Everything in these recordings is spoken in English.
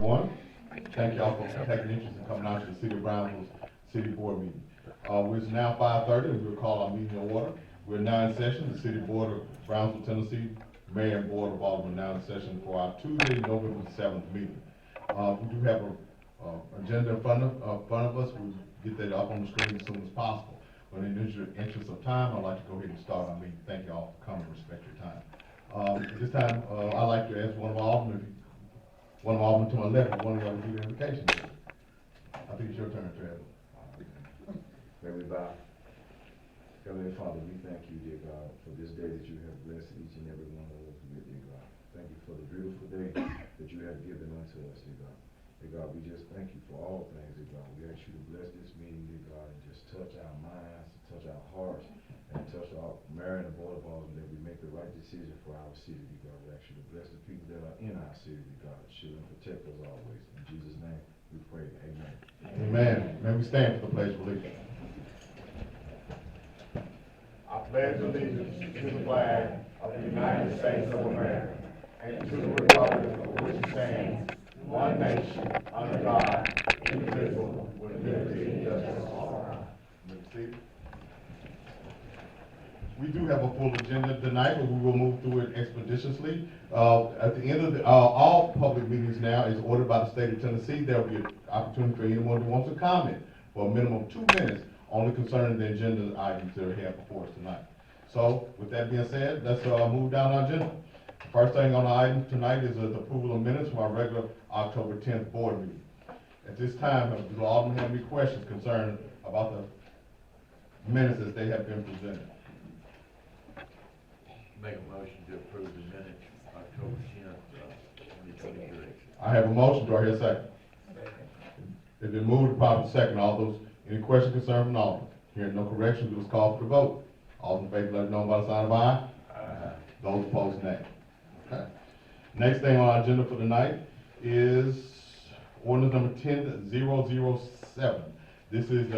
everyone. Thank y'all for taking interest in coming out to the City of Brownsville's City Board meeting. It's now 5:30 and we'll call our meeting to order. We're now in session. The City Board of Brownsville, Tennessee, Mayor and Board of Aldermen now in session for our Tuesday, November 7th meeting. We do have a agenda in front of us. We'll get that up on the screen as soon as possible. But in the interest of time, I'd like to go ahead and start our meeting. Thank you all for coming and respect your time. At this time, I'd like to ask one of our aldermen, to my left, if one of y'all would do the invocation. I think it's your turn, Travis. May we bow. Heavenly Father, we thank you, dear God, for this day that you have blessed each and every one of us with, dear God. Thank you for the beautiful day that you have given unto us, dear God. Dear God, we just thank you for all things, dear God. We ask you to bless this meeting, dear God, and just touch our minds, touch our hearts, and touch our mayor and the board of aldermen, that we make the right decision for our city, dear God. We ask you to bless the people that are in our city, dear God. Shield and protect us always. In Jesus' name we pray. Amen. Amen. May we stand for the pledge of allegiance. I pledge allegiance to the flag of the United States of America and to the republic for which it stands, one nation, under God, indivisible, with liberty and justice for all. We do have a full agenda tonight, but we will move through it expeditiously. At the end of all public meetings now is ordered by the state of Tennessee. There will be an opportunity for anyone who wants to comment for a minimum of 2 minutes, only concerning the agenda items that are here before us tonight. So, with that being said, let's move down our agenda. First thing on the item tonight is the approval of minutes from our regular October 10th board meeting. At this time, do the aldermen have any questions concerning about the minutes as they have been presented? Make a motion to approve the minutes, October 10th, 2023. I have a motion. Do I hear a second? It's been moved, properly second. All those, any questions concerning from the alderman? Hearing no corrections, we will call for the vote. All in favor, let it know by the sign of aye. Aye. Those opposed, nay. Okay. Next thing on our agenda for tonight is ordinance number 10007. This is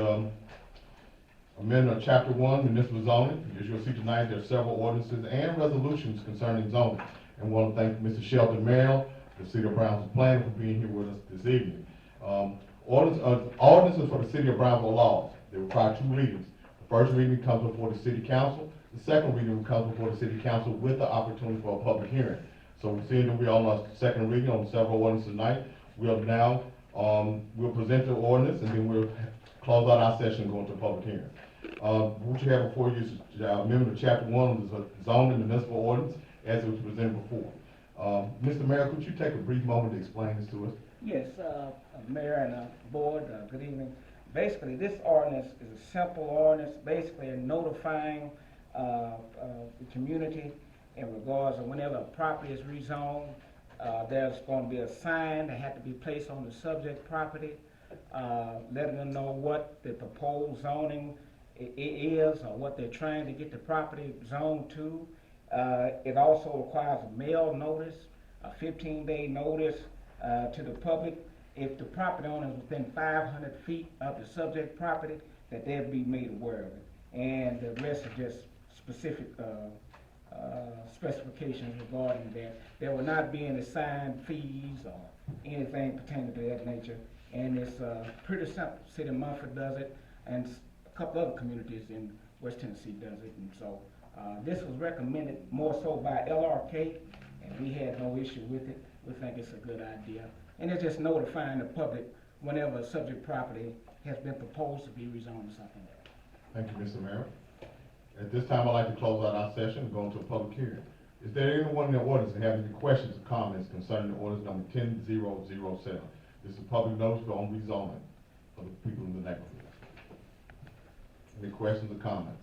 amendment of chapter 1, municipal zoning. As you'll see tonight, there are several ordinances and resolutions concerning zoning. And we want to thank Mr. Shelton Merrill, the City of Brownsville planner, for being here with us this evening. Ordinances for the City of Brownsville laws. They require 2 readings. The first reading comes before the City Council. The second reading comes before the City Council with the opportunity for a public hearing. So seeing that we're on our second reading on several ordinances tonight, we'll now we'll present the ordinance and then we'll close out our session and go into public hearing. What you have before you is amendment of chapter 1 of the zoning municipal ordinance as it was presented before. Mr. Mayor, could you take a brief moment to explain this to us? Yes, Mayor and Board, good evening. Basically, this ordinance is a simple ordinance, basically notifying the community in regards to whenever a property is rezoned, there's going to be a sign that has to be placed on the subject property, letting them know what the proposed zoning is or what they're trying to get the property zoned to. It also requires a mail notice, a 15-day notice to the public. If the property owner is within 500 feet of the subject property, that they'll be made aware of it. And the rest are just specific specifications regarding that. There will not be any signed fees or anything pertaining to that nature. And it's pretty simple. City of Munford does it, and a couple other communities in West Tennessee does it. And so this was recommended more so by LRK, and we had no issue with it. We think it's a good idea. And it's just notifying the public whenever a subject property has been proposed to be rezoned or something like that. Thank you, Mr. Mayor. At this time, I'd like to close out our session and go into a public hearing. Is there anyone in the audience that have any questions or comments concerning the ordinance number 10007? This is a public notice on rezoning for the people in the neighborhood. Any questions or comments?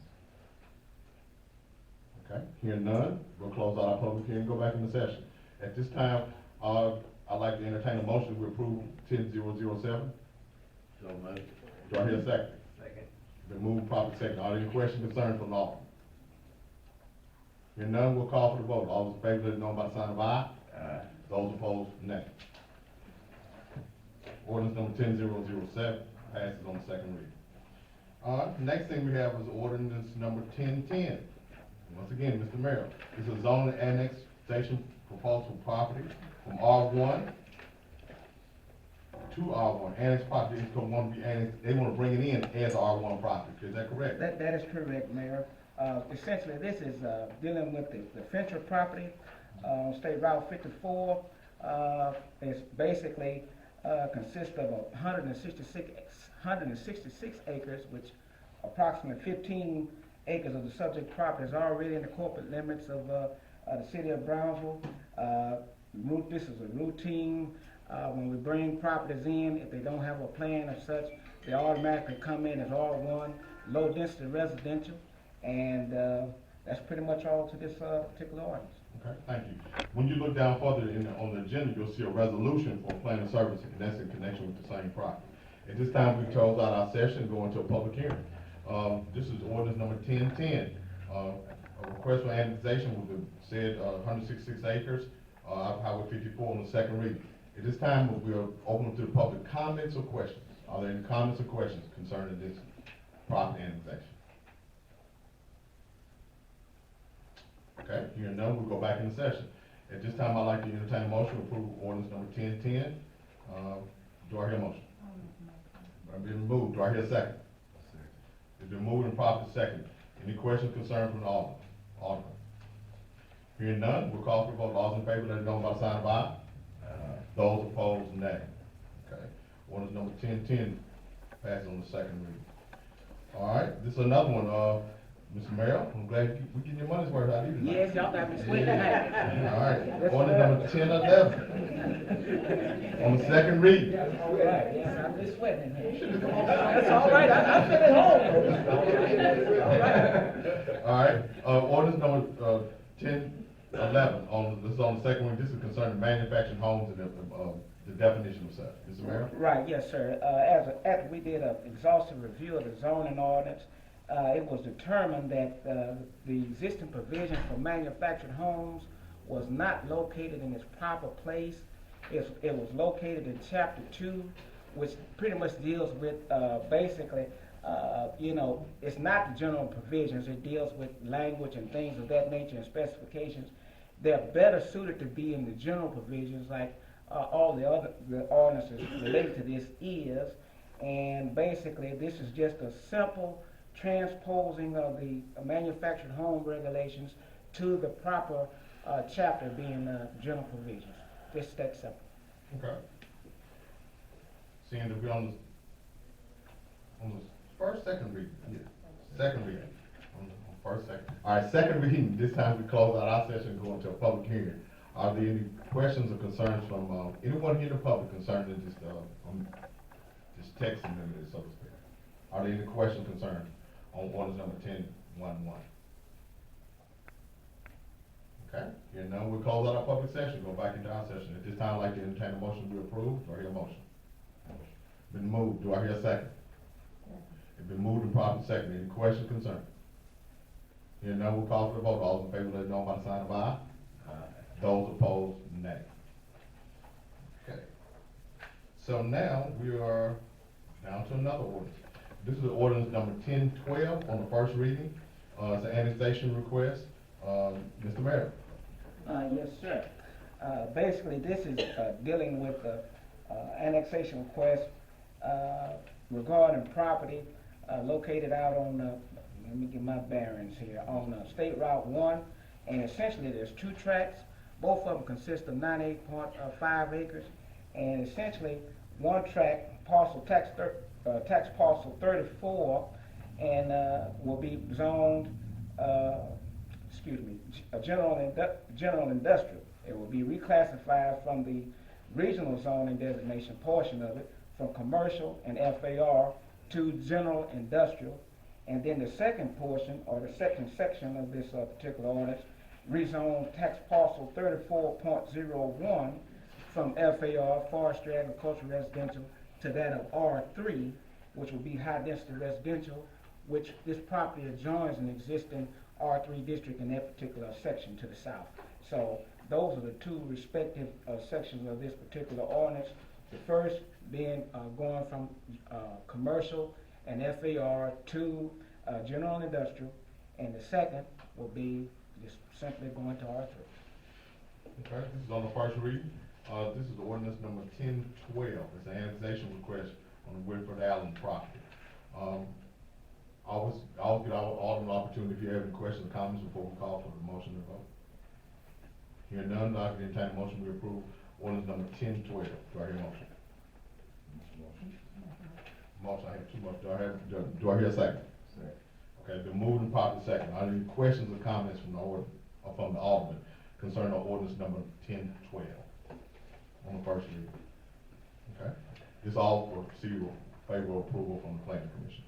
Okay, hearing none, we'll close out our public hearing and go back into session. At this time, I'd like to entertain a motion to approve 10007. So moved. Do I hear a second? Second. Been moved, properly second. Are there any questions, concerns from the alderman? Hearing none, we'll call for the vote. All those in favor, let it know by the sign of aye. Aye. Those opposed, nay. Ordinance number 10007 passes on the second reading. Next thing we have is ordinance number 1010. Once again, Mr. Mayor, this is a zoning annexation proposal property from R1 to R1, annex property, they want to be annexed, they want to bring it in as R1 property, is that correct? That is correct, Mayor. Essentially, this is dealing with the Fincher property on State Route 54. It's basically consists of 166 acres, which approximately 15 acres of the subject property is already in the corporate limits of the city of Brownsville. This is a routine. When we bring properties in, if they don't have a plan of such, they automatically come in as R1, low density residential, and that's pretty much all to this particular ordinance. Okay, thank you. When you look down further on the agenda, you'll see a resolution for planning service, and that's in connection with the same property. At this time, we close out our session, go into a public hearing. This is ordinance number 1010. A request for annexation with the said 166 acres out of Highway 54 on the second reading. At this time, we'll open to the public comments or questions. Are there any comments or questions concerning this property annexation? Okay, hearing none, we'll go back into session. At this time, I'd like to entertain a motion to approve ordinance number 1010. Do I hear a motion? I've been moved. Do I hear a second? It's been moved and properly second. Any questions, concerns from the Alderman? Hearing none, we'll call for a vote. All those in favor, let it know by the sign of aye. Those opposed, nay. Okay. Ordinance number 1010 passes on the second reading. All right, this is another one. Mr. Mayor, I'm glad we're getting your money's worth out of you tonight. Yes, y'all got me sweating tonight. All right, ordinance number 1011 on the second reading. All right, yes, I'm just sweating in here. That's all right, I'm feeling home. All right, ordinance number 1011 this is on the second reading. This is concerning manufactured homes and the definition of such. Mr. Mayor? Right, yes, sir. After we did an exhaustive review of the zoning ordinance, it was determined that the existing provision for manufactured homes was not located in its proper place. It was located in Chapter 2, which pretty much deals with basically, it's not the general provisions. It deals with language and things of that nature and specifications. They're better suited to be in the general provisions like all the other ordinances related to this is. And basically, this is just a simple transposing of the manufactured home regulations to the proper chapter being general provisions. Just that simple. Okay. Seeing that we're on the second reading. Yeah. Second reading. Second. All right, second reading. This time we close out our session and go into a public hearing. Are there any questions or concerns from anyone here in the public concerning this text amendment, so to speak? Are there any questions or concerns on ordinance number 1011? Okay, hearing none, we'll close out our public session, go back into our session. At this time, I'd like to entertain a motion to approve. Do I hear a motion? Been moved. Do I hear a second? It's been moved and properly seconded. Any questions, concerns? Hearing none, we'll call for the vote. All those in favor, let it know by the sign of aye. Those opposed, nay. Okay. So now we are down to another ordinance. This is ordinance number 1012 on the first reading. It's an annexation request. Mr. Mayor. Yes, sir. Basically, this is dealing with the annexation request regarding property located out on, let me get my bearings here, on State Route 1. And essentially, there's two tracts. Both of them consist of 98.5 acres. And essentially, one tract, tax parcel 34, and will be zoned, general industrial. It will be reclassified from the regional zoning designation portion of it from commercial and FAR to general industrial. And then the second portion, or the second section of this particular ordinance, rezone tax parcel 34.01 from FAR, forestry, agricultural, residential, to that of R3, which will be high density residential, which this property adjoins an existing R3 district in that particular section to the south. So those are the two respective sections of this particular ordinance. The first being going from commercial and FAR to general industrial, and the second will be just simply going to R3. Okay, this is on the first reading. This is ordinance number 1012. It's an annexation request on the Wilfred Allen property. I'll get all an opportunity if you have any questions or comments before we call for the motion to vote. Hearing none, I can entertain a motion to approve ordinance number 1012. Do I hear a motion? Motion, I have too much. Do I hear a second? Second. Okay, been moved and properly second. Are there any questions or comments from the alderman concerning ordinance number 1012 on the first reading? Okay, this all for favorable approval from the planning commission.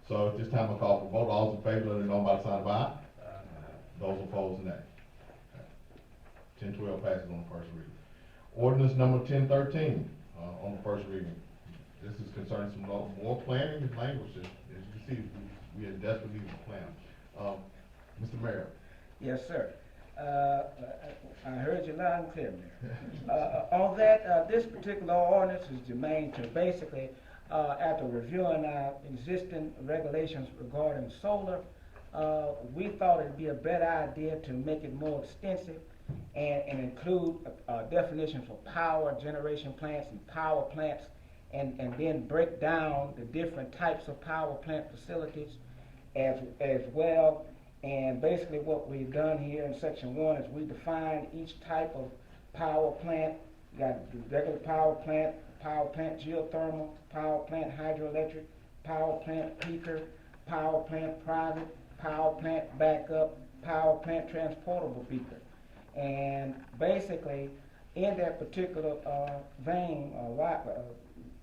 So at this time, I call for vote. All those in favor, let it know by the sign of aye. Those opposed, nay. Okay. 1012 passes on the first reading. Ordinance number 1013 on the first reading. This is concerning some more planning and language. As you can see, we are desperately need a plan. Mr. Mayor. Yes, sir. I heard you loud and clear, Mayor. On that, this particular ordinance is germane to basically, after reviewing our existing regulations regarding solar, we thought it'd be a better idea to make it more extensive and include definitions for power generation plants and power plants, and then break down the different types of power plant facilities as well. And basically what we've done here in section 1 is we define each type of power plant. You got the regular power plant geothermal, power plant hydroelectric, power plant peaker, power plant private, power plant backup, power plant transportable peaker. And basically in that particular vein,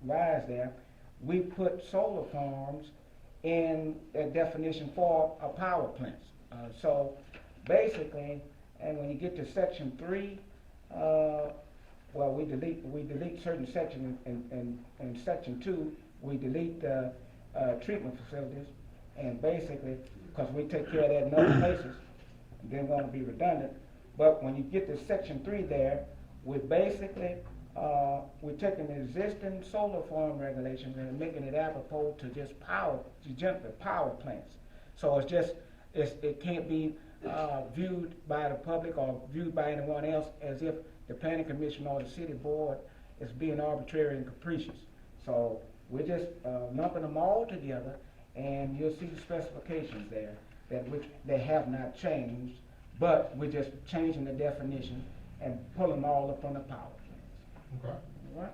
rise there, we put solar farms in a definition for power plants. So basically, and when you get to section 3, well, we delete certain sections. In section 2, we delete treatment facilities, and basically, because we take care of that in other places, and didn't want to be redundant. But when you get to section 3 there, we basically we're taking the existing solar farm regulations and making it applicable to just power plants. So it's just it can't be viewed by the public or viewed by anyone else as if the planning commission or the city board is being arbitrary and capricious. So we're just lumping them all together, and you'll see the specifications there which they have not changed, but we're just changing the definition and pulling them all up on the power plants. Okay. All right.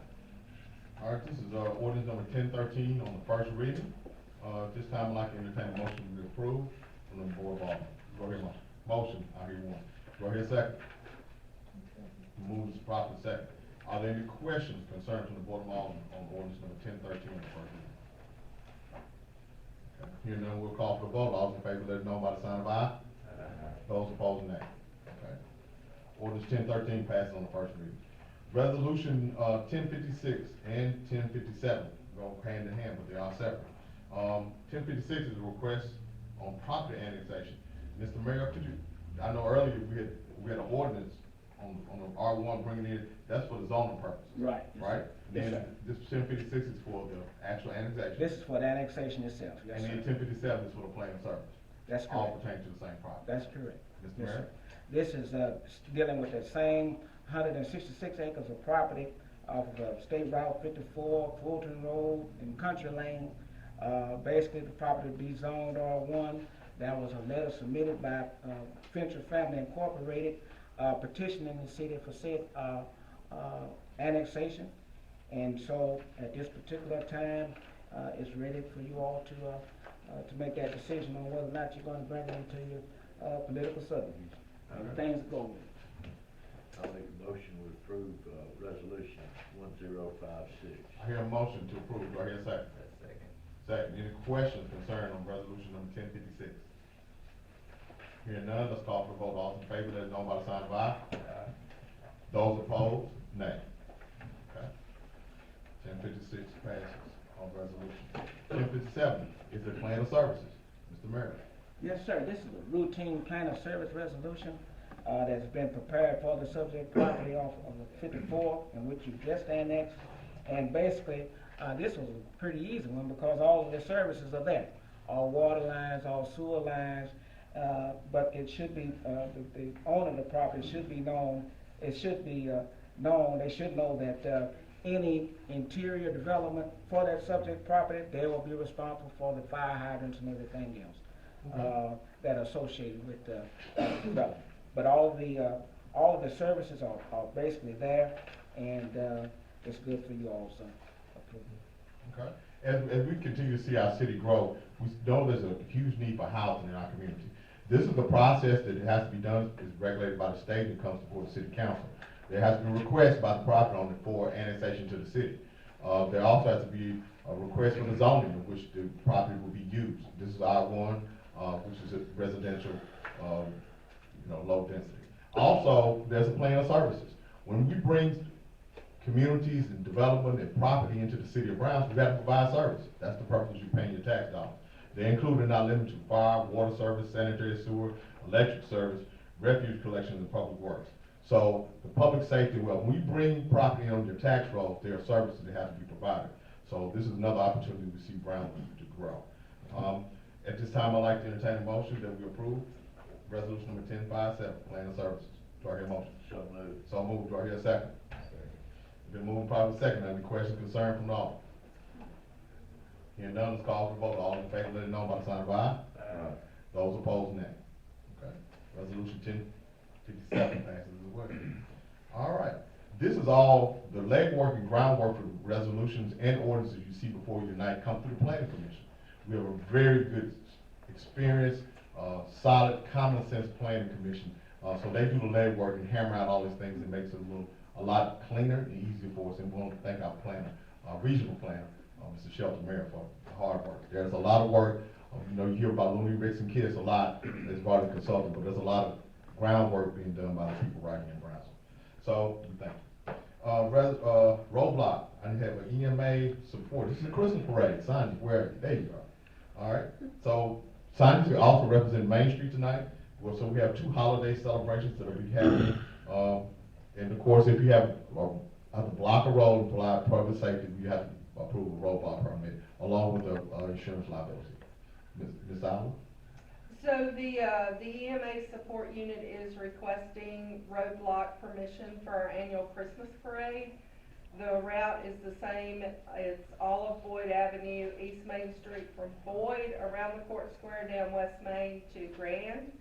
All right, this is ordinance number 1013 on the first reading. This time I'd like to entertain a motion to approve from the board of aldermen. Go ahead, motion. I hear one. Go ahead, second. Moves properly second. Are there any questions concerning from the board of aldermen on ordinance number 1013 on the first reading? Okay. Hearing none, we'll call for the vote. All those in favor, let it know by the sign of aye. Those opposed, nay. Okay. Ordinance 1013 passes on the first reading. Resolution 1056 and 1057 go hand in hand, but they are separate. 1056 is a request on property annexation. Mr. Mayor, I know earlier we had an ordinance on the R1 bringing in, that's for the zoning purposes. Right. Right? Yes, Then sir. this 1056 is for the actual annexation. This is for the annexation itself. Yes, And then sir. 1057 is for the plan of service. That's All correct. pertain to the same property. That's correct. Mr. Yes, Mayor? sir. This is dealing with the same 166 acres of property off of State Route 54, Fulton Road, and Country Lane. Basically, the property will be zoned R1. There was a letter submitted by Fincher Family Incorporated petitioning the city for said annexation. And so, at this particular time, it's ready for you all to make that decision on whether or not you're going to bring it into your political subdivision. Things go with it. I'll make a motion to approve, resolution 1056. I hear a motion to approve. Do I hear a second? Second. Any questions concerning on resolution number 1056? Hearing none, let's call for the vote. All in favor, let it know by the sign of aye. Those opposed, nay. Okay. 1056 passes on resolution. 1057 is the plan of services. Mr. Mayor. Yes, sir. This is a routine plan of service resolution that's been prepared for the subject property off of 54, in which you just annexed. And basically, this was a pretty easy one because all of the services are there. All water lines, all sewer lines, but it should be, the owner of the property should be known, it should be known, they should know that any interior development for that subject property, they will be responsible for the fire hydrants and everything else that are associated with the development. But all of the services are basically there, and it's good for you also. Okay. As we continue to see our city grow, we know there's a huge need for housing in our community. This is the process that has to be done, is regulated by the state and comes before the city council. There has to be a request by the property owner for annexation to the city. There also has to be a request for the zoning in which the property will be used. This is R1, which is a residential, low density. Also, there's a plan of services. When we bring communities and development and property into the city of Brownsville, we have to provide service. That's the purpose you're paying your tax dollars. They include and not limited to fire, water service, sanitary sewer, electric service, refuge collection, and public works. So the public safety, well, when we bring property on your tax rolls, there are services that have to be provided. So this is another opportunity we see Brownsville to grow. At this time, I'd like to entertain a motion that we approve resolution number 1057, plan of services. Do I hear a motion? So moved. So moved. Do I hear a second? Been moved probably second. Any questions, concern from the audience? Hearing none, let's call for the vote. All in favor, let it know by the sign of aye. Those opposed, nay. Okay. Resolution 1057 passes as well. All right. This is all the legwork and groundwork for resolutions and ordinances you see before you tonight come through the planning commission. We have a very good, experienced, solid, common sense planning commission. So they do the legwork and hammer out all these things and makes it a lot cleaner and easier for us. And we want to thank our planner, our regional planner, Mr. Shelton Mayer, for the hard work. There's a lot of work. You hear about Looney, Ricks, and Kids a lot as far as consulting, but there's a lot of groundwork being done by the people right here in Brownsville. So, we thank you. Roadblock, I have an EMA support. This is a Christmas parade. Signage, where? There you go. All right. So, signage also represent Main Street tonight. Well, so we have two holiday celebrations that will be happening. And of course, if you have to block a road and provide public safety, you have to approve a roadblock permit along with the insurance liability. Ms. Allen? So the EMA support unit is requesting roadblock permission for our annual Christmas parade. The route is the same. It's all of Boyd Avenue, East Main Street from Boyd, around the Court Square, down West Main to Grand.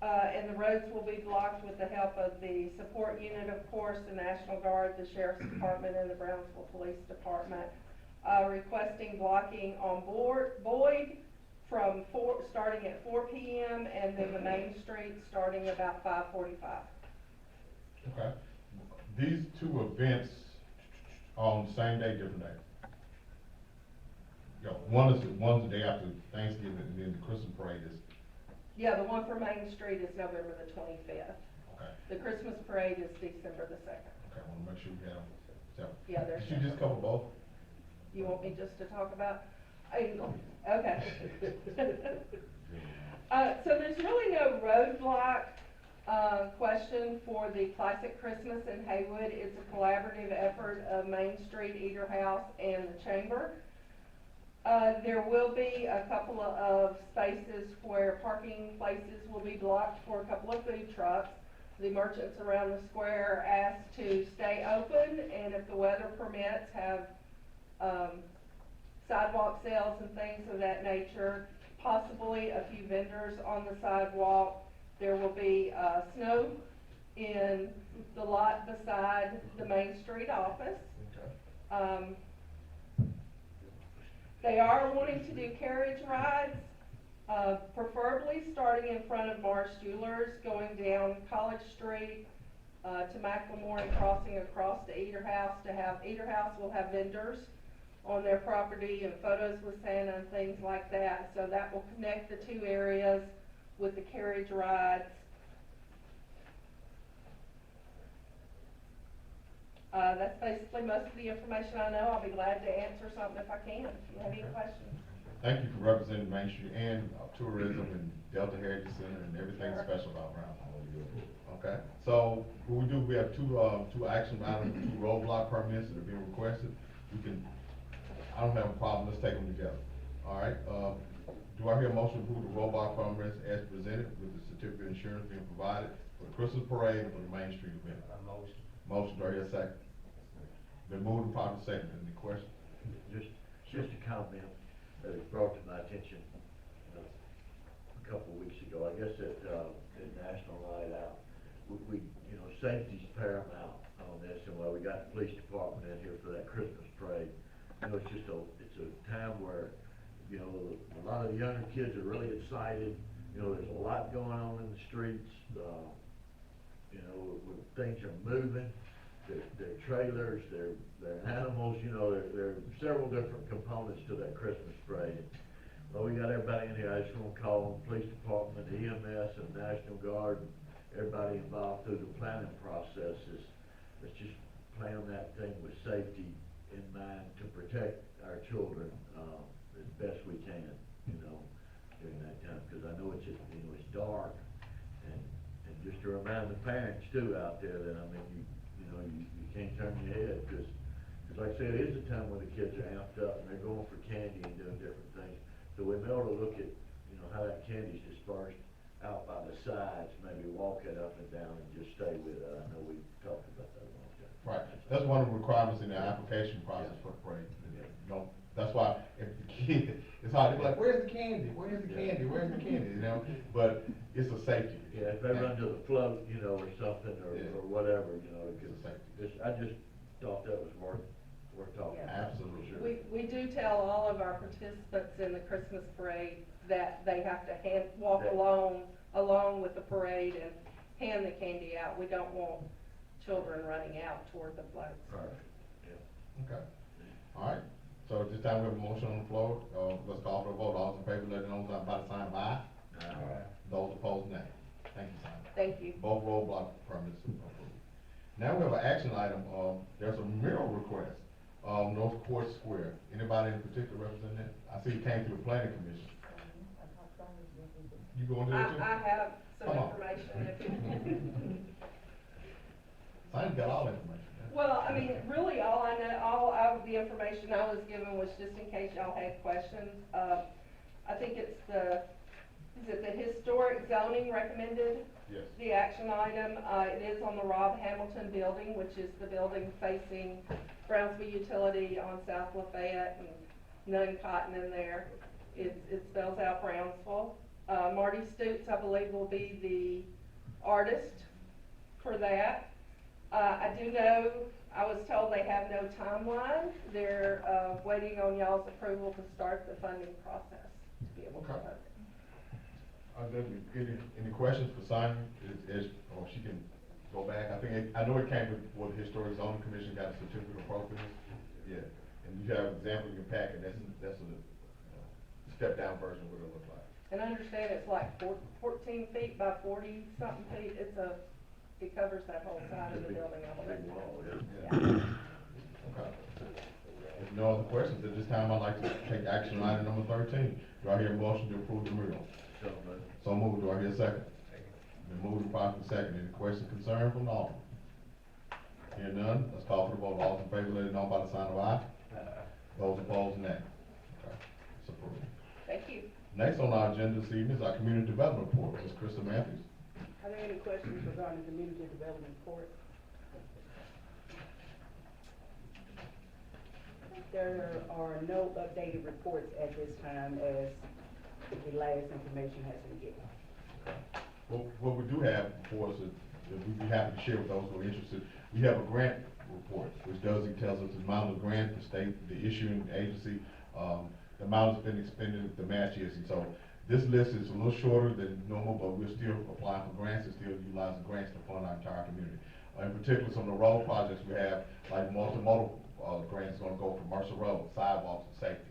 And the roads will be blocked with the help of the support unit, of course, the National Guard, the Sheriff's Department, and the Brownsville Police Department. Requesting blocking on Boyd from starting at 4 p.m. and then the Main Street starting about 5:45. Okay. These two events on the same day, different day. One's the day after Thanksgiving, and then the Christmas parade is. Yeah, the one for Main Street is November the 25th. Okay. The Christmas parade is December the 2nd. Okay, I want to make sure we have them separate. Yeah, they're Did you just cover both? You want me just to talk about? Okay. So there's really no roadblock question for the Classic Christmas in Haywood. It's a collaborative effort of Main Street, Eater House, and the Chamber. There will be a couple of spaces where parking places will be blocked for a couple of food trucks. The merchants around the square are asked to stay open, and if the weather permits, have sidewalk sales and things of that nature, possibly a few vendors on the sidewalk. There will be snow in the lot beside the Main Street office. Okay. They are wanting to do carriage rides, preferably starting in front of Mars Jewelers, going down College Street to Macklemore and crossing across to Eater House. Eater House will have vendors on their property and photos with Santa and things like that. So that will connect the two areas with the carriage rides. That's basically most of the information I know. I'll be glad to answer something if I can, if you have any questions. Thank you for representing Main Street and tourism and Delta Heritage Center and everything special about Brownsville. Okay, so what we do, we have two action items, two roadblock permits that are being requested. I don't have a problem, let's take them together. All right, do I hear a motion to approve the roadblock permits as presented with the certificate of insurance being provided for the Christmas parade and for the Main Street event? A motion. Motion, do I hear a second? Been moved and properly second, any questions? Just a comment that was brought to my attention a couple of weeks ago, I guess at National Night Out. We, you know, safety's paramount on this, and while we got the police department in here for that Christmas parade, you know, it's a time where, you know, a lot of the younger kids are really excited. You know, there's a lot going on in the streets, you know, things are moving. Their trailers, their animals, you know, there are several different components to that Christmas parade. Well, we got everybody in here, I just wanna call on the police department, EMS, and National Guard, everybody involved through the planning processes. Let's just plan that thing with safety in mind to protect our children, as best we can, you know, during that time, cause I know it's just, you know, it's dark, and just to remind the parents too out there that, I mean, you can't turn your head, cause like I said, it is a time when the kids are amped up and they're going for candy and doing different things. So we may ought to look at, you know, how that candy's dispersed out by the sides, maybe walk it up and down and just stay with it. I know we talked about that a long time. Right, that's one of the requirements in the application process for the parade. You know, that's why if the kid, it's hard to be like, where's the candy? Where's the candy? Where's the candy? You know, but it's a safety. Yeah, if they run to the float, you know, or something, or whatever, you know, It's a safety. I just thought that was worth talking about. Absolutely. We do tell all of our participants in the Christmas parade that they have to walk along with the parade and hand the candy out. We don't want children running out toward the floats. Perfect, yeah. Okay, all right, so at this time we have a motion on the floor, let's call for a vote, all those in favor, let it know by the sign of aye. Those opposed, nay. Thank you, Simon. Thank you. Both roadblock permits approved. Now we have an action item, there's a mural request, North Court Square. Anybody in particular represent that? I see you came through the planning commission. You going to do it too? I have some Come on. information if you. Simon's got all the information. Well, I mean, really, all I know, all of the information I was given was just in case y'all had questions. I think it's is it the historic zoning recommended? Yes. The action item, it is on the Rob Hamilton building, which is the building facing Brownsville Utility on South Lafayette and Nunn Cotton in there. It spells out Brownsville. Marty Stutes, I believe, will be the artist for that. I do know, I was told they have no timeline. They're waiting on y'all's approval to start the funding process to be able to Okay. fund it. Any questions for Simon? Or she can go back. I know it came before the Historic Zoning Commission got a certificate of appropriateness. Yeah, and you have an example in your packet. That's a step down version of what it looks like. And I understand it's like 14 feet by 40 something feet. It covers that whole side of the building. I believe. Big wall, yeah. Yeah. Okay. If no other questions, at this time I'd like to take action item number 13. Do I hear a motion to approve the mural? So moved. Do I hear a second? Been moved and properly second. Any questions, concern from the audience? Hear none, let's call for the vote. All in favor, let it know by the sign of aye. Those opposed, nay. Okay, it's approved. Thank you. Next on our agenda this evening is our community development report. Ms. Krista Matthews. Are there any questions regarding the community development report? There are no updated reports at this time as the last information has been given. What we do have for us is, we'd be happy to share with those who are interested. We have a grant report, which tells us the amount of grant, the state, the issuing agency, the amount that's been expended, the match is, and so this list is a little shorter than normal, but we're still applying for grants and still utilizing grants to fund our entire community. In particular, some of the road projects we have, like multimodal grants gonna go for Mercer Road, sidewalks and safety.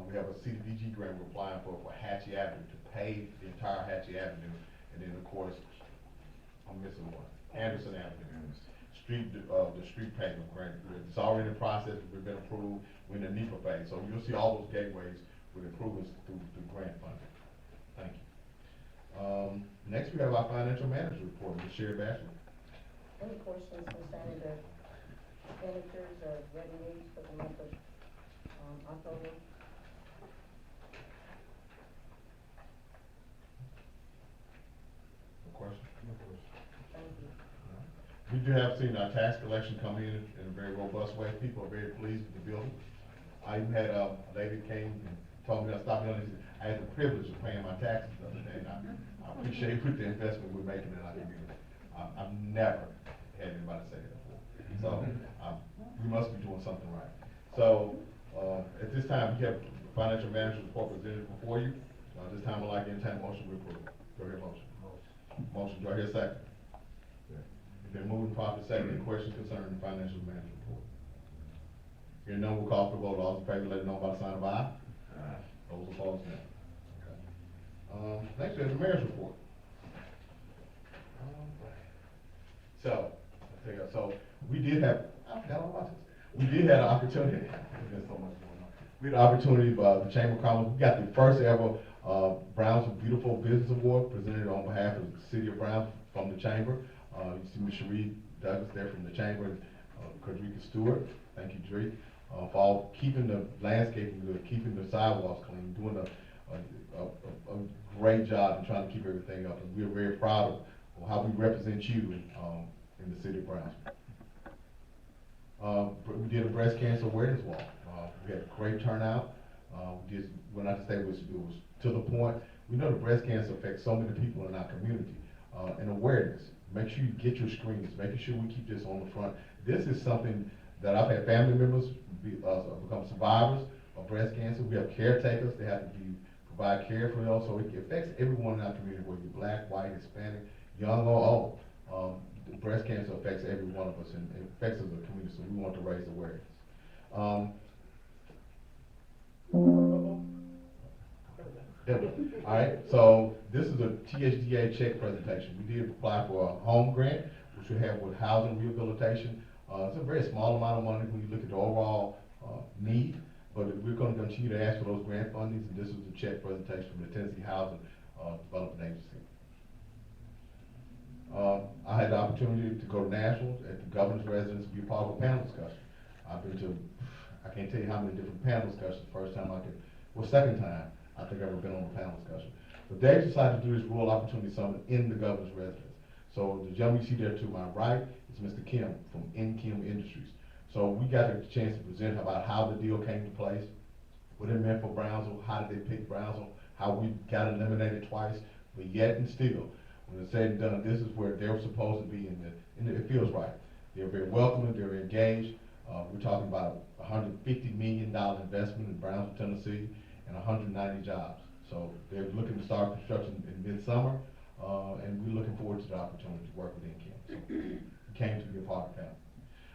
We have a CDBG grant we're applying for Hatchie Avenue, to pave the entire Hatchie Avenue. And then, of course, I'm missing one, Anderson Avenue. The street pavement grant, it's already in the process, we've been approved, we're in the NEPA phase. So you'll see all those gateways with improvements through grant funding. Thank you. Next, we have our financial manager report, Ms. Sherry Bachelor. Any questions concerning the expenditures or revenues for the month of October? No question? Thank you. We you have seen our tax collection come in a very robust way. People are very pleased with the building. I even had a lady came and told me, I stopped in, and she said, I had the privilege of paying my taxes the other day, and I appreciate the investment we're making in our community. I've never had anybody say that before. So, we must be doing something right. So, at this time, we have financial manager's report presented before you. This time, I'd like to entertain a motion to approve. Do I hear a motion? Motion, do I hear a second? If they're moving properly second, any questions concerning the financial manager's report? Hearing none, we'll call for the vote. All those in favor, let it know by the sign of aye. Aye. Those opposed, no. Okay. Next, we have the mayor's report. So, so we did have, I forgot all about this. We did have an opportunity. There's so much going on. We had an opportunity, the Chamber of Commerce, we got the first ever Brownsville Beautiful Business Award presented on behalf of the city of Brownsville from the Chamber. You see Ms. Cherie Douglas there from the Chamber, Kadrika Stewart, thank you, Dree, for all keeping the landscaping good, keeping the sidewalks clean, doing a great job in trying to keep everything up. And we're very proud of how we represent you in the city of Brownsville. We did a breast cancer awareness walk. We had a great turnout. When I say it was to the point, we know that breast cancer affects so many people in our community. And awareness. Make sure you get your screenings, making sure we keep this on the front. This is something that I've had family members become survivors of breast cancer. We have caretakers. They have to provide care for those. So it affects everyone in our community, whether you're black, white, Hispanic, young or old. Breast cancer affects every one of us, and it affects us as a community, so we want to raise awareness. All right, so this is a THDA check presentation. We did apply for a home grant, which we have with housing rehabilitation. It's a very small amount of money when you look at the overall need, but we're going to continue to ask for those grant fundings, and this is the check presentation from the Tennessee Housing Development Agency. I had the opportunity to go to Nashville at the governor's residence to be a part of a panel discussion. I've been to, I can't tell you how many different panel discussions. Second time I think I've ever been on a panel discussion. But they decided to do this Rural Opportunity Summit in the governor's residence. So the gentleman you see there to my right is Mr. Kim from Kim Industries. So we got a chance to present about how the deal came to place, what it meant for Brownsville, how did they pick Brownsville, how we got eliminated twice, but yet and still, when it's said and done, this is where they're supposed to be, and it feels right. They're very welcoming, they're engaged. We're talking about a $150 million investment in Brownsville, Tennessee, and 190 jobs. So they're looking to start construction in midsummer, and we're looking forward to the opportunity to work with Kim. So we came to be a part of that.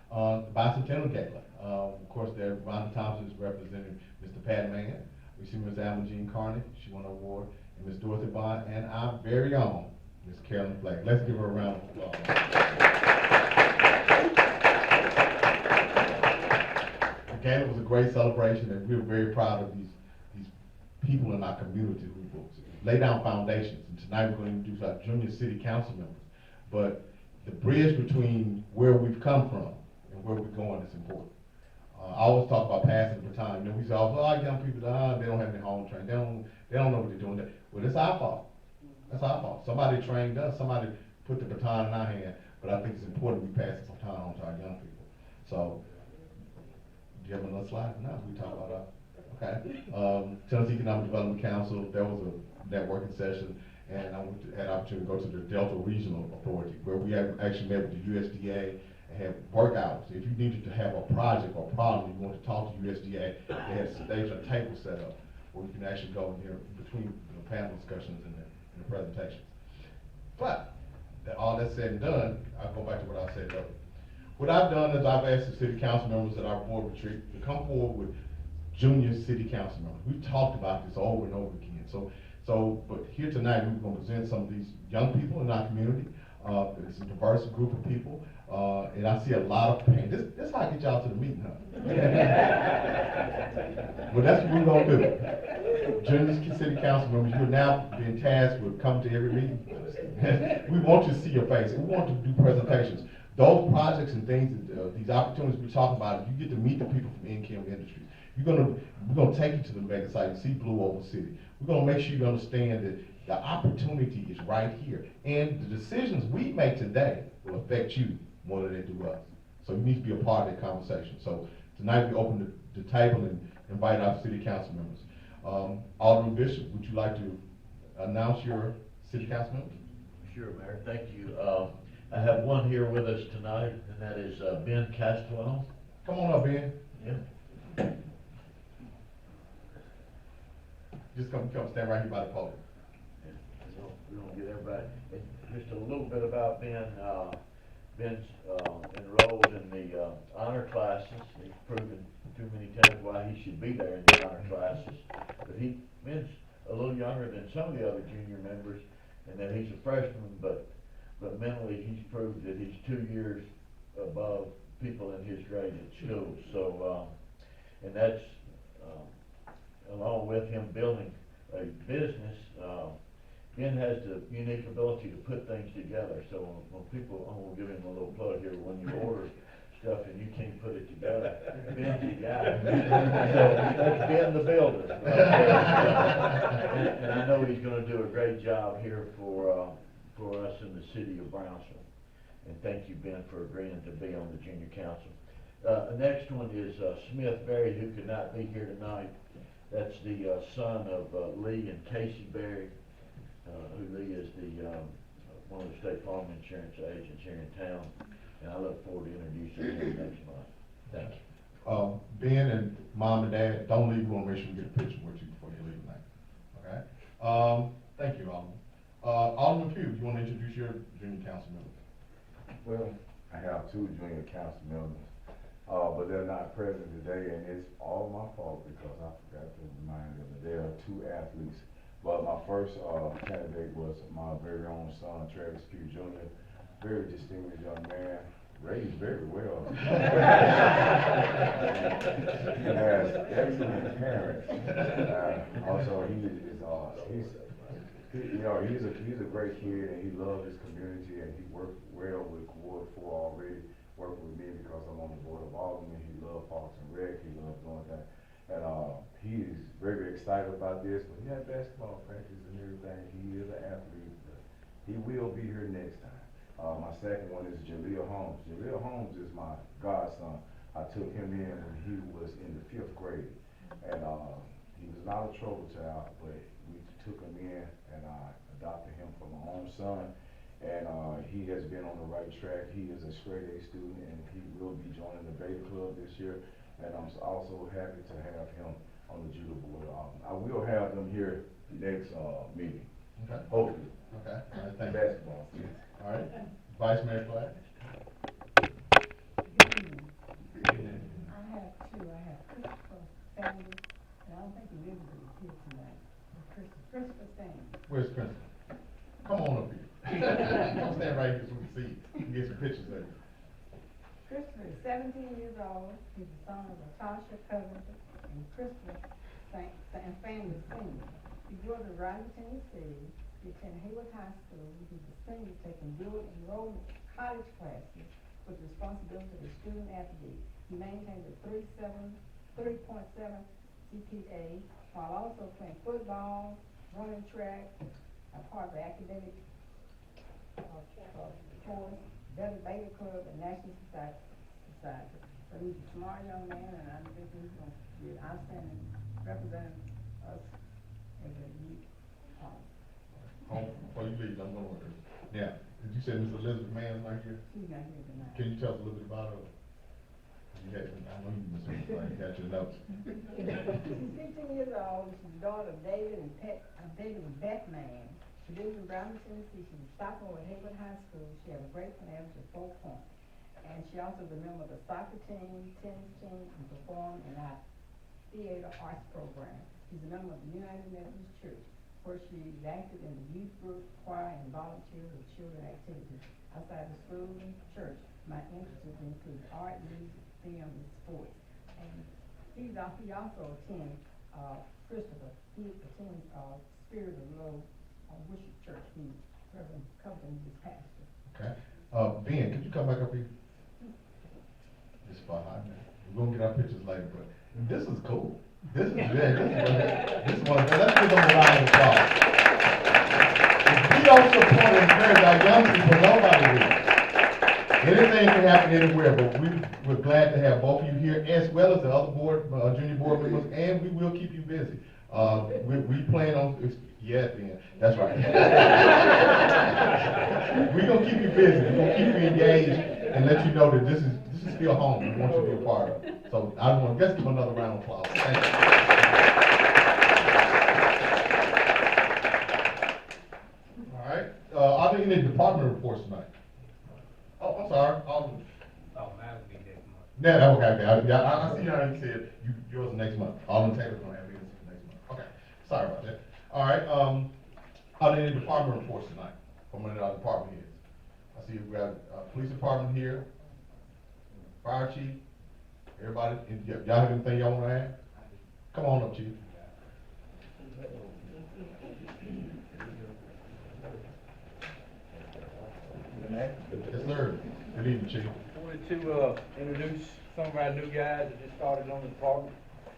The Bicentennial Gala, of course, there, Rhonda Thompson is representing Mr. Pat Mann. We see Ms. Alma Jean Carney, she won an award, and Ms. Dorothy Bond, and our very own Ms. Carolyn Flake. Let's give her a round of applause. The gala was a great celebration, and we're very proud of these people in our community who lay down foundations. And tonight we're going to introduce our junior city council members. But the bridge between where we've come from and where we're going is important. I always talk about passing the baton. You know, we say, oh, young people, they don't have any home training. They don't know what they're doing. Well, it's our fault. That's our fault. Somebody trained us. Somebody put the baton in our hand. But I think it's important we pass the baton on to our young people. So, do you have another slide? No, we talk about Tennessee Economic Development Council, there was a networking session, and I had an opportunity to go to the Delta Regional Authority, where we actually met with the USDA and had work hours. If you needed to have a project or problem, you wanted to talk to USDA, they had a stage or table set up where you can actually go in here between the panel discussions and the presentations. But all that said and done, I'll go back to what I said earlier. What I've done is I've asked the city council members at our board retreat to come forward with junior city council members. We've talked about this over and over again. But here tonight, we're going to present some of these young people in our community. It's a diverse group of people, and I see a lot of pain. This is how I get y'all to the meeting, huh? Well, that's what we're going to do. Junior city council members, you're now being tasked with coming to every meeting. We want you to see your face, and we want to do presentations. Those projects and things, these opportunities we're talking about, you get to meet the people from Kim Industries. We're gonna take you to the mega site and see Blue Oval City. We're gonna make sure you understand that the opportunity is right here, and the decisions we make today will affect you more than they do us. So you need to be a part of that conversation. So tonight we open the table and invite our city council members. Alderman Bishop, would you like to announce your city council members? Sure, Mayor, thank you. I have one here with us tonight, and that is Ben Castellano. Come on up, Ben. Yeah. Just come stand right here by the podium. We don't get everybody. Just a little bit about Ben. Ben's enrolled in the honor classes. He's proven too many times why he should be there in the honor classes. But Ben's a little younger than some of the other junior members, and that he's a freshman, but mentally he's proved that he's 2 years above people in his grade at school. So, and that's along with him building a business. Ben has the unique ability to put things together. So when people, I'm gonna give him a little plug here, when you order stuff and you can't put it together, Ben's the guy. So that's Ben the builder. And I know he's gonna do a great job here for us in the city of Brownsville. And thank you, Ben, for agreeing to be on the junior council. The next one is Smith Berry, who could not be here tonight. That's the son of Lee and Casey Berry. Who Lee is the one of the state farm insurance agents here in town, and I look forward to introducing him next month. Thank you. Ben and mom and dad, don't leave. We want to make sure we get a picture with you before you leave tonight. Okay? Thank you, Alderman. Alderman Pugh, do you want to introduce your junior council members? Well, I have 2 junior council members, but they're not present today, and it's all my fault because I forgot to remind them that they are 2 athletes. But my first candidate was my very own son, Travis Pugh Jr., very distinguished young man, raised very well. He has excellent parents. Also, he's a great kid, and he loves his community, and he worked well with Ward 4 already, worked with me because I'm on the board of Alderman. He loves Parks and Rec, he loves doing that. And he is very, very excited about this, but he had basketball practice and everything. He is an athlete. He will be here next time. My second one is Jaleel Holmes. Jaleel Holmes is my godson. I took him in when he was in the 5th grade. And he was not a trouble child, but we took him in and I adopted him for my own son. And he has been on the right track. He is a straight A student, and he will be joining the Beta Club this year. And I'm also happy to have him on the judo board. I will have them here next meeting. Okay. Hopefully. Okay. All right, thank you. Basketball. All right. Vice Mayor Flack. I have 2. I have Christopher Sanders, and I don't think he lives with his kids tonight. Christopher Sanders. Where's Spencer? Come on up here. Come stand right here so we can see you. Get some pictures of you. Christopher is 17 years old. He's the son of Latasha Covington and Christopher Sanders Sr. He grew up in Raleigh, Tennessee. He attended Hayward High School. He's a senior taking dual enrollment college classes with responsibility as student athlete. He maintains a 3.7 GPA while also playing football, running track, a part of the academic course, Beta Club, and National Society. So he's a smart young man, and I think he's going to be an outstanding representing us as a youth. Home, before you leave, I'm going to. Now, did you say Miss Elizabeth Mann is not here? She's not here tonight. Can you tell us a little bit about her? I know you Miss Elizabeth, you got your notes. She's 15 years old. She's the daughter of David and Beth Mann. She lives in Brownsville, Tennessee. She's a sophomore at Hayward High School. She has a grade point average of 4 points. And she also is a member of the soccer team, tennis team, and performed in our theater arts program. She's a member of the United Methodist Church, where she's active in the youth group, choir, and volunteers with children activities. Outside the school and church, my interests include art, music, film, and sports. And he also attends, Christopher, he attends Spirit of Love Worship Church. He's Reverend Covington, his pastor. Okay. Ben, could you come back up here? This spot, we're gonna get our pictures later, but this is cool. This is this is one of the, let's give them a round of applause. If we don't support and encourage our young people, nobody will. Anything can happen anywhere, but we're glad to have both of you here, as well as the other board, junior board members, and we will keep you busy. We plan on, yeah, Ben, that's right. We're gonna keep you busy, we're gonna keep you engaged, and let you know that this is still home, we want you to be a part of it. So I just want, let's give another round of applause. Thank you. All right, are there any department reports tonight? Oh, I'm sorry. Oh, mine will be next month. Yeah, okay. I see how you said yours next month. All the Taylor's gonna have his next month. Okay, sorry about that. All right, are there any department reports tonight from any of our department heads? I see we got police department here, fire chief, everybody. Y'all have anything y'all wanna add? Come on up, chief. Yes, sir. Good evening, chief. I wanted to introduce some of our new guys that just started on the department.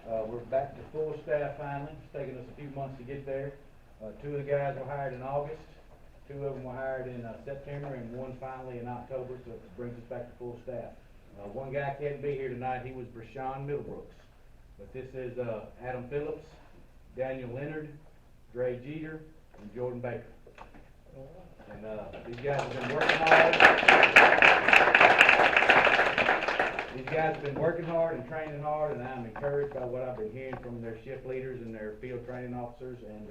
We're back to full staff finally. It's taken us a few months to get there. Two of the guys were hired in August. Two of them were hired in September, and one finally in October, so it brings us back to full staff. One guy can't be here tonight. He was Brashawn Middlebrooks. But this is Adam Phillips, Daniel Leonard, Dre Jeter, and Jordan Baker. And these guys have been working hard. These guys have been working hard and training hard, and I'm encouraged by what I've been hearing from their shift leaders and their field training officers, and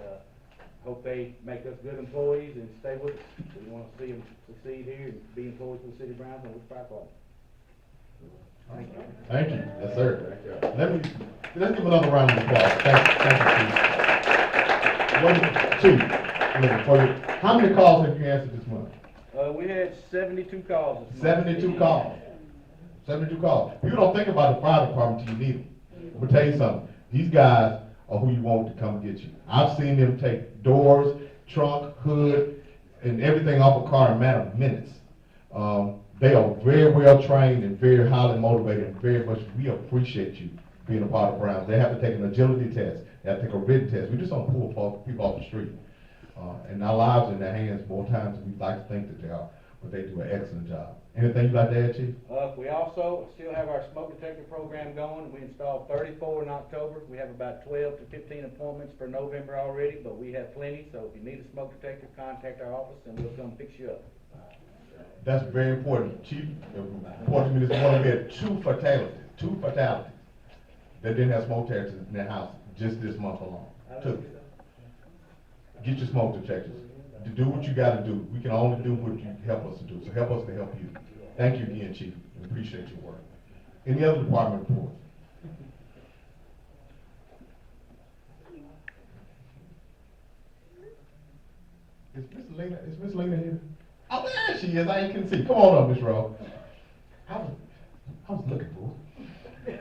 hope they make us good employees and stay with us. We want to see them succeed here and be employees for the city of Brownsville with the fire department. Thank you. Thank you. Yes, sir. Let's give another round of applause. Thank you, Chief. How many calls have you answered this month? We had 72 calls this month. 72 calls. 72 calls. People don't think about the fire department till you need them. I'm gonna tell you something. These guys are who you want to come get you. I've seen them take doors, trunk, hood, and everything off a car in a matter of minutes. They are very well trained and very highly motivated, and very much we appreciate you being a part of Browns. They have to take an agility test. They have to take a written test. We just don't pull people off the street. And our lives in their hands more times than we'd like to think that they are, but they do an excellent job. Anything you'd like to add, Chief? We also still have our smoke detector program going. We installed 34 in October. We have about 12 to 15 appointments for November already, but we have plenty. So if you need a smoke detector, contact our office and we'll come fix you up. That's very important. Chief, important to me this morning, we had two fatalities that didn't have smoke detectors in their house just this month alone. Two. Get your smoke detectors. To do what you gotta do. We can only do what you help us to do, so help us to help you. Thank you again, Chief. We appreciate your work. Any other department reports? Is Miss Lena here? Oh, there she is. I can see. Come on up, Miss Rowe. I was looking for her.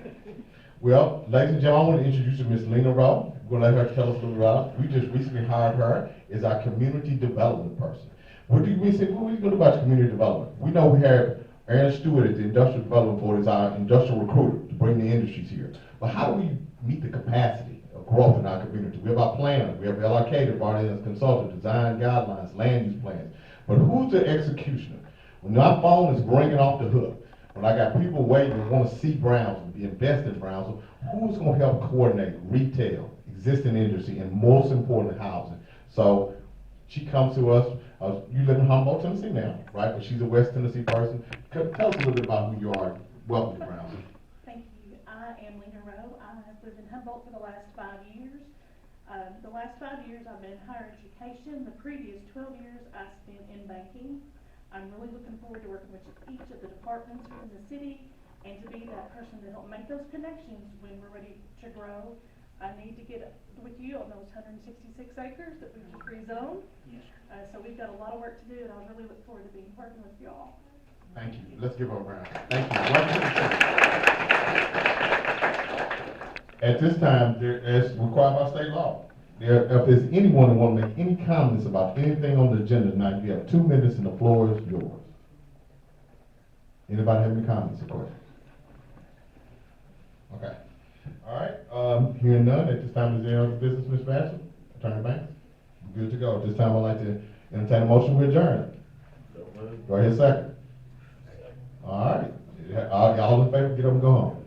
Well, ladies and gentlemen, I want to introduce you to Miss Lena Rowe. We're going to let her tell us a little about it. We just recently hired her as our community development person. What are you going to do about your community development? We know we have Aaron Stewart at the Industrial Development Board as our industrial recruiter to bring the industries here. But how do we meet the capacity of growth in our community? We have our planner. We have LRK that brought in as consultant, design guidelines, land use plans. But who's the executioner? When our phone is ringing off the hook, when I got people waiting and want to see Brownsville, invest in Brownsville, who's going to help coordinate retail, existing industry, and most importantly, housing? So she comes to us. You live in Humboldt, Tennessee now, right? But she's a West Tennessee person. Tell us a little bit about who you are. Welcome to Brownsville. Thank you. I am Lena Rowe. I have lived in Humboldt for the last 5 years. The last 5 years I've been in higher education. The previous 12 years I spent in banking. I'm really looking forward to working with each of the departments within the city and to be that person to help make those connections when we're ready to grow. I need to get with you on those 166 acres that we've just rezoned. So we've got a lot of work to do, and I really look forward to working with you all. Thank you. Let's give her a round. Thank you. At this time, as required by state law, if there's anyone that want to make any comments about anything on the agenda tonight, you have 2 minutes and the floor is yours. Anybody have any comments or questions? Okay. All right. Hearing none, at this time, is there any other business, Ms. Batchelor? Attorney Banks? Good to go. At this time, I'd like to entertain a motion to adjourn. Do I hear a second? All right, all in favor, get up and go home.